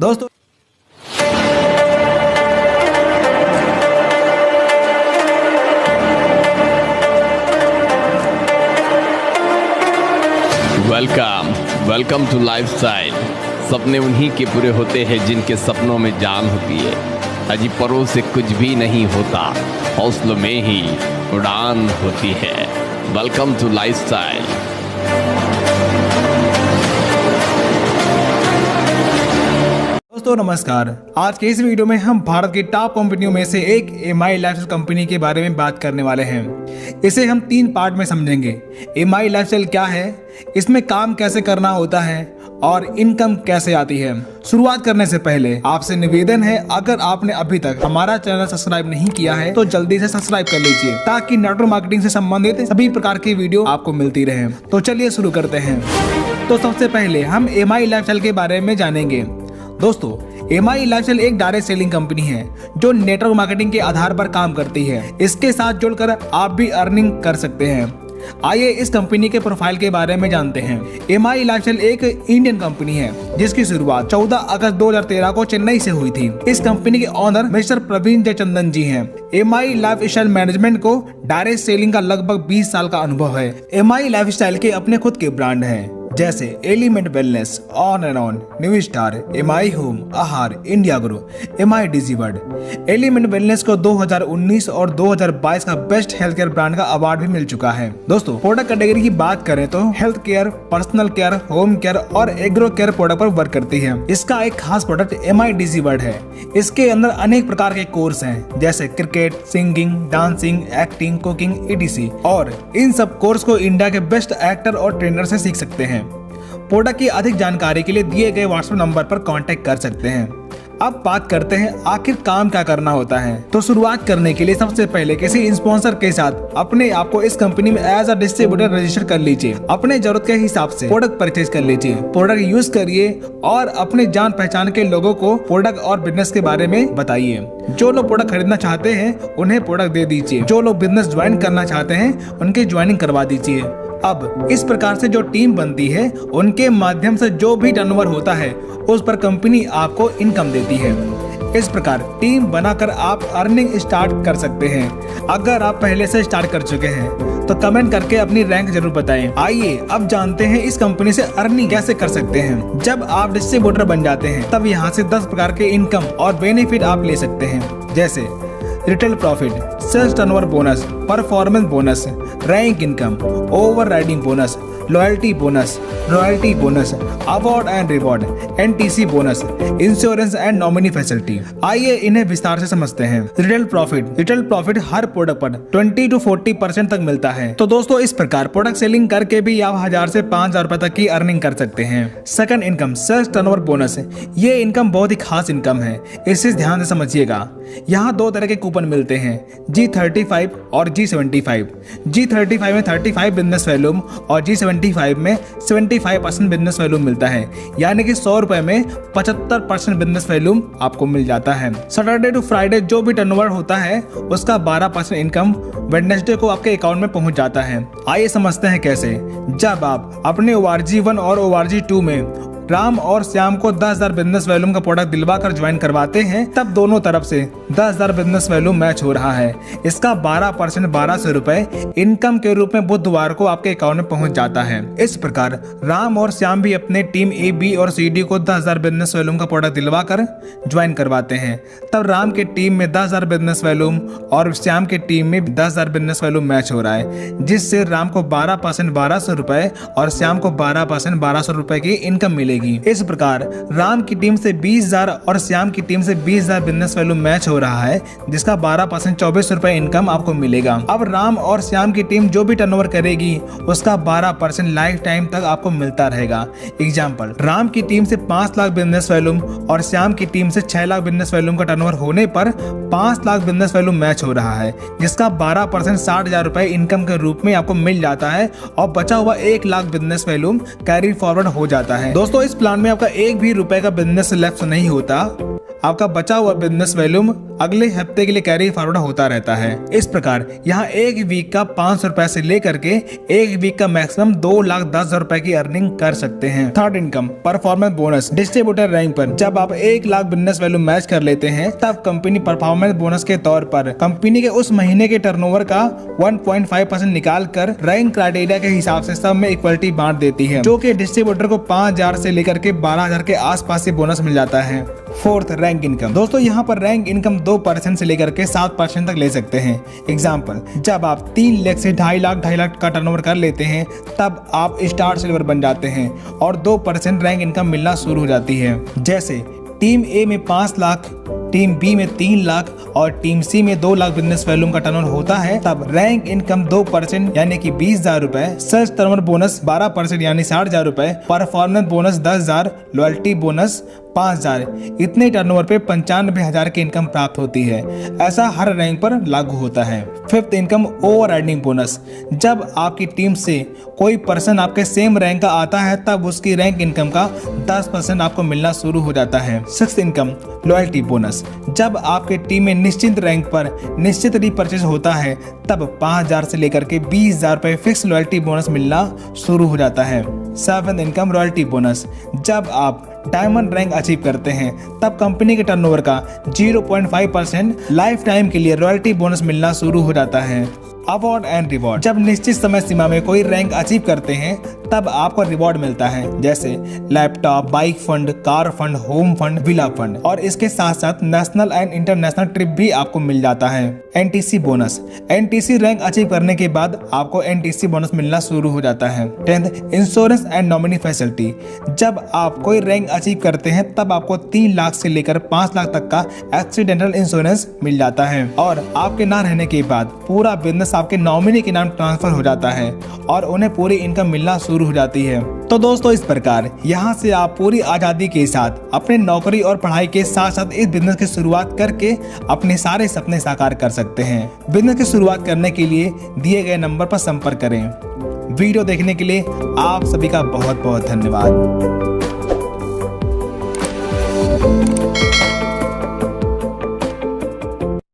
दोस्तों welcome to lifestyle. सपने उन्हीं के पूरे होते हैं जिनके सपनों में जान होती है। अजी परों से कुछ भी नहीं होता, हौसलों में ही उड़ान होती है। Welcome to lifestyle. दोस्तों नमस्कार। आज के इस वीडियो में हम भारत की टॉप कंपनियों में से एक एमआई लाइफस्टाइल कंपनी के बारे में बात करने वाले हैं। इसे हम 3 पार्ट में समझेंगे। एमआई लाइफस्टाइल क्या है, इसमें काम कैसे करना होता है और इनकम कैसे आती है। शुरुआत करने से पहले आपसे निवेदन है, अगर आपने अभी तक हमारा चैनल सब्सक्राइब नहीं किया है तो जल्दी से सब्सक्राइब कर लीजिए ताकि नेटवर्क मार्केटिंग से संबंधित सभी प्रकार की वीडियो आपको मिलती रहे। तो चलिए शुरू करते हैं। तो सबसे पहले हम एमआई लाइफस्टाइल के बारे में जानेंगे। दोस्तों एमआई लाइफस्टाइल एक डायरेक्ट सेलिंग कंपनी है जो नेटवर्क मार्केटिंग के आधार पर काम करती है। इसके साथ जुड़कर आप भी अर्निंग कर सकते हैं। आइए इस कंपनी के प्रोफाइल के बारे में जानते हैं। एमआई लाइफस्टाइल एक इंडियन कंपनी है जिसकी शुरुआत 14 अगस्त 2013 को चेन्नई से हुई थी। इस कंपनी के ओनर मिस्टर प्रवीण जयचंदन जी हैं। एमआई लाइफस्टाइल मैनेजमेंट को डायरेक्ट सेलिंग का लगभग 20 साल का अनुभव है। एमआई लाइफस्टाइल के अपने खुद के ब्रांड हैं जैसे Element Wellness, on and on, New Star, MI Home, Aahar, India Grow, MI Digiword. Element Wellness को 2019 और 2022 का बेस्ट हेल्थ केयर ब्रांड का अवार्ड भी मिल चुका है। दोस्तों प्रोडक्ट कैटेगरी की बात करें तो health care, personal care, home care और एग्रो केयर प्रोडक्ट पर वर्क करती है। इसका एक खास प्रोडक्ट एमआई डिजीवर्ड है। इसके अंदर अनेक प्रकार के कोर्स हैं जैसे cricket, singing, dancing, acting, cooking etc। और इन सब कोर्स को इंडिया के बेस्ट एक्टर और ट्रेनर से सीख सकते हैं। प्रोडक्ट की अधिक जानकारी के लिए दिए गए व्हाट्सएप नंबर पर कांटेक्ट कर सकते हैं। अब बात करते हैं आखिर काम क्या करना होता है। तो शुरुआत करने के लिए सबसे पहले किसी स्पॉन्सर के साथ अपने आप को इस कंपनी में एज अ डिस्ट्रीब्यूटर रजिस्टर कर लीजिए। अपने जरूरत के हिसाब से प्रोडक्ट परचेज कर लीजिए, प्रोडक्ट यूज करिए और अपने जान पहचान के लोगों को प्रोडक्ट और बिजनेस के बारे में बताइए। जो लोग प्रोडक्ट खरीदना चाहते हैं उन्हें प्रोडक्ट दे दीजिए। जो लोग बिजनेस ज्वाइन करना चाहते हैं उनकी ज्वाइनिंग करवा दीजिए। अब इस प्रकार से जो टीम बनती है उनके माध्यम से जो भी टर्नओवर होता है उस पर कंपनी आपको इनकम देती है। इस प्रकार टीम बनाकर आप अर्निंग स्टार्ट कर सकते हैं। अगर आप पहले से स्टार्ट कर चुके हैं तो कमेंट करके अपनी रैंक जरूर बताएं। आइए अब जानते हैं इस कंपनी से अर्निंग कैसे कर सकते हैं। जब आप डिस्ट्रीब्यूटर बन जाते हैं तब यहाँ से 10 प्रकार के इनकम और बेनिफिट आप ले सकते हैं जैसे retail profit, sales turnover bonus, performance bonus, rank income, overriding bonus, loyalty bonus, royalty bonus, award and reward, NTC bonus, insurance and nominee facility. आइए इन्हें विस्तार से समझते हैं। रिटेल प्रॉफिट हर प्रोडक्ट पर 20 to 40% तक मिलता है। तो दोस्तों इस प्रकार प्रोडक्ट सेलिंग करके भी आप 1000 से 5000 रुपए तक की अर्निंग कर सकते हैं। Second income, sales turnover bonus. ये इनकम बहुत ही खास इनकम है, इसे ध्यान से समझिएगा। यहाँ 2 तरह के कूपन मिलते हैं, G35 और G75। G35 में 35 बिजनेस वैल्यूम और G75 में 75% बिजनेस वैल्यूम मिलता है, यानी कि 100 रुपए में 75% बिजनेस वैल्यूम आपको मिल जाता है। सैटरडे टू फ्राइडे जो भी टर्नओवर होता है उसका 12% इनकम वेडनेसडे को आपके अकाउंट में पहुंच जाता है। आइए समझते हैं कैसे। जब आप अपने ORG1 और ORG2 में राम और श्याम को 10,000 बिजनेस वैल्यूम का प्रोडक्ट दिलवाकर ज्वाइन करवाते हैं तब दोनों तरफ से 10,000 बिजनेस वैल्यूम मैच हो रहा है। इसका 12% 1200 रुपए इनकम के रूप में बुधवार को आपके अकाउंट में पहुंच जाता है। इस प्रकार राम और श्याम भी अपने टीम ए, बी और सी, डी को 10,000 बिजनेस वैल्यूम का प्रोडक्ट दिलवाकर ज्वाइन करवाते हैं। तब राम के टीम में 10,000 बिजनेस वैल्यूम और श्याम के टीम में 10,000 बिजनेस वैल्यूम मैच हो रहा है, जिससे राम को 12% 1200 रुपए और श्याम को 12% 1200 रुपए की इनकम मिलेगी। इस प्रकार राम की टीम से 20,000 और श्याम की टीम से 20,000 बिजनेस वैल्यू मैच हो रहा है, जिसका 12% 2400 रुपए इनकम आपको मिलेगा। अब राम और श्याम की टीम जो भी टर्नओवर करेगी उसका 12% लाइफ टाइम तक आपको मिलता रहेगा। एग्जाम्पल, राम की टीम से 5 लाख बिजनेस वैल्यूम और श्याम की टीम से 6 लाख बिजनेस वैल्यूम का टर्नओवर होने पर 5 लाख बिजनेस वैल्यूम मैच हो रहा है, जिसका 12% 60,000 रुपए इनकम के रूप में आपको मिल जाता है और बचा हुआ 1 lakh business volume carry forward हो जाता है। दोस्तों इस प्लान में आपका 1 भी रुपए का बिजनेस लेफ्ट नहीं होता। आपका बचा हुआ बिजनेस वॉल्यूम अगले हफ्ते के लिए कैरी फॉरवर्ड होता रहता है। इस प्रकार यहाँ एक वीक का 500 रुपए से लेकर के एक वीक का मैक्सिमम 2,10,000 रुपए की अर्निंग कर सकते हैं। Third income performance bonus. Distributor rank पर जब आप 1 लाख बिजनेस वैल्यू मैच कर लेते हैं तब कंपनी परफॉर्मेंस बोनस के तौर पर कंपनी के उस महीने के टर्नओवर का 1.5% निकाल कर रैंक क्राइटेरिया के हिसाब से सब में इक्वलिटी बांट देती है, जो कि डिस्ट्रीब्यूटर को 5,000 से लेकर के 12,000 के आसपास से बोनस मिल जाता है। Fourth rank income. दोस्तों यहाँ पर रैंक इनकम 2% से लेकर के 7% तक ले सकते हैं। एग्जाम्पल, जब आप 3 लाख से 2.5 लाख का टर्नओवर कर लेते हैं तब आप स्टार सिल्वर बन जाते हैं और 2% रैंक इनकम मिलना शुरू हो जाती है। जैसे टीम ए में 5 लाख, टीम बी में 3 लाख और टीम सी में 2 लाख बिजनेस वैल्यूम का टर्नओवर होता है, तब रैंक इनकम 2% यानी कि 20,000 रुपए, सर्च टर्नओवर बोनस 12% यानी 60,000 रुपए, परफॉर्मेंस बोनस 10,000, लॉयल्टी बोनस 5,000, इतने टर्नओवर पे 95,000 की इनकम प्राप्त होती है। ऐसा हर रैंक पर लागू होता है। Fifth income overriding bonus. जब आपकी टीम से कोई पर्सन आपके सेम रैंक का आता है तब उसकी रैंक इनकम का 10% आपको मिलना शुरू हो जाता है। Sixth income loyalty bonus. जब आपके टीम में निश्चित रैंक पर निश्चित रीपरचेज होता है तब 5,000 से लेकर के 20,000 रुपए फिक्स लॉयल्टी बोनस मिलना शुरू हो जाता है। Seventh income royalty bonus. जब आप डायमंड रैंक अचीव करते हैं तब कंपनी के टर्नओवर का 0.5% लाइफ टाइम के लिए रॉयल्टी बोनस मिलना शुरू हो जाता है। Award and reward. जब निश्चित समय सीमा में कोई रैंक अचीव करते हैं तब आपको रिवॉर्ड मिलता है, जैसे laptop, bike fund, car fund, home fund, villa fund, और इसके साथ साथ नेशनल एंड इंटरनेशनल ट्रिप भी आपको मिल जाता है। NTC bonus. NTC rank achieve करने के बाद आपको एनटीसी बोनस मिलना शुरू हो जाता है। 10th insurance and nominee facility. जब आप कोई रैंक अचीव करते हैं तब आपको 3 लाख से लेकर 5 लाख तक का एक्सीडेंटल इंश्योरेंस मिल जाता है और आपके ना रहने के बाद पूरा बिजनेस आपके नॉमिनी के नाम ट्रांसफर हो जाता है और उन्हें पूरी इनकम मिलना शुरू हो जाती है। तो दोस्तों, इस प्रकार यहाँ से आप पूरी आजादी के साथ अपने नौकरी और पढ़ाई के साथ साथ इस बिजनेस की शुरुआत करके अपने सारे सपने साकार कर सकते हैं। बिजनेस की शुरुआत करने के लिए दिए गए नंबर पर संपर्क करें। वीडियो देखने के लिए आप सभी का बहुत बहुत धन्यवाद।